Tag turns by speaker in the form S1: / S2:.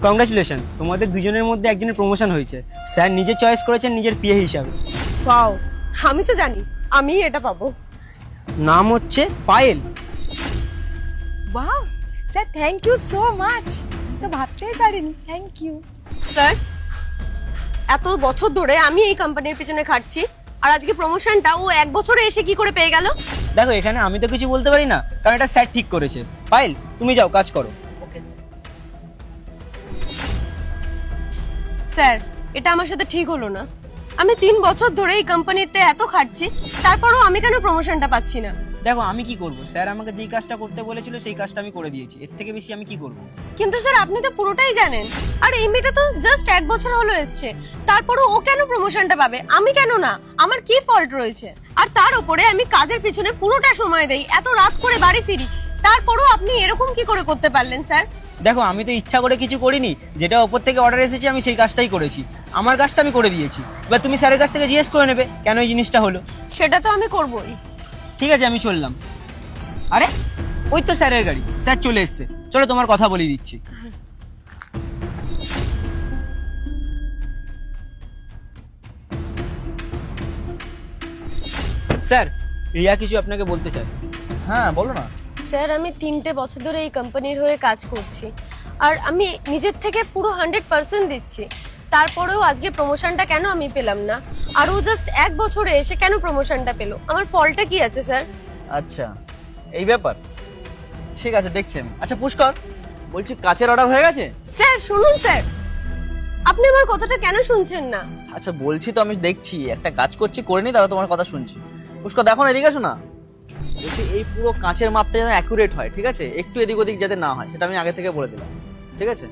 S1: Congratulation, তোমাদের দুজনের মধ্যে একজনের প্রমোশন হয়েছে। স্যার নিজে চয়েস করেছেন নিজের পিএ হিসাবে।
S2: ওয়াও, আমি তো জানি আমি এটা পাবো।
S1: নাম হচ্ছে Payel.
S3: Wow sir, thank you so much. তো ভাবতেই পারিনি, থ্যাংক ইউ।
S2: স্যার, এত বছর ধরে আমি এই কোম্পানির পিছনে খাটছি, আর আজকে প্রমোশনটা ও 1 বছরে এসে কি করে পেয়ে গেল?
S1: দেখো, এখানে আমি তো কিছু বলতে পারি না, কারণ এটা স্যার ঠিক করেছে। পায়েল, তুমি যাও কাজ করো।
S2: Okay sir. স্যার, এটা আমার সাথে ঠিক হলো না। আমি 3 বছর ধরে এই কোম্পানিতে এত খাটছি, তারপরও আমি কেন প্রমোশনটা পাচ্ছি না?
S1: দেখো, আমি কি করব? স্যার আমাকে যেই কাজটা করতে বলেছিল সেই কাজটা আমি করে দিয়েছি, এর থেকে বেশি আমি কি করব?
S2: কিন্তু স্যার, আপনি তো পুরোটাই জানেন। আর এই মেয়েটা তো জাস্ট 1 বছর হলো এসেছে, তারপরও ও কেন প্রমোশনটা পাবে, আমি কেন না? আমার কি ফল্ট রয়েছে? আর তার উপরে আমি কাজের পিছনে পুরোটা সময় দেই, এত রাত করে বাড়ি ফিরি, তারপরও আপনি এরকম কি করে করতে পারলেন স্যার?
S1: দেখো, আমি তো ইচ্ছা করে কিছু করিনি, যেটা ওপর থেকে অর্ডার এসেছে আমি সেই কাজটাই করেছি। আমার কাজটা আমি করে দিয়েছি। এবার তুমি স্যারের কাছ থেকে জিজ্ঞেস করে নেবে কেন এই জিনিসটা হলো।
S2: সেটা তো আমি করবই।
S1: ঠিক আছে, আমি চললাম। আরে, ওই তো স্যারের গাড়ি, স্যার চলে এসছে। চলো তোমার কথা বলে দিচ্ছি। স্যার, রিয়া কিছু আপনাকে বলতে চাই।
S4: হ্যাঁ বলো না।
S2: স্যার, আমি 3টে বছর ধরে এই কোম্পানির হয়ে কাজ করছি, আর আমি নিজের থেকে পুরো 100% দিচ্ছি। তারপরেও আজকে প্রমোশনটা কেন আমি পেলাম না? আর ও জাস্ট 1 বছরে এসে কেন প্রমোশনটা পেলো? আমার ফলটা কি আছে স্যার?
S4: আচ্ছা, এই ব্যাপার। ঠিক আছে, দেখছি আমি। আচ্ছা পুষ্কর, বলছি কাচের অর্ডার হয়ে গেছে?
S2: স্যার শুনুন স্যার, আপনি আমার কথাটা কেন শুনছেন না?
S4: আচ্ছা বলছি তো, আমি দেখছি, একটা কাজ করছি, করে নি, তারপর তোমার কথা শুনছি। পুষ্কর দেখো না, এদিকে আসো না। বলছি এই পুরো কাঁচের মাপটা যেন অ্যাকুরেট হয়, ঠিক আছে? একটু এদিক ওদিক যাতে না হয়, সেটা আমি আগে থেকে বলে দিলাম, ঠিক আছে?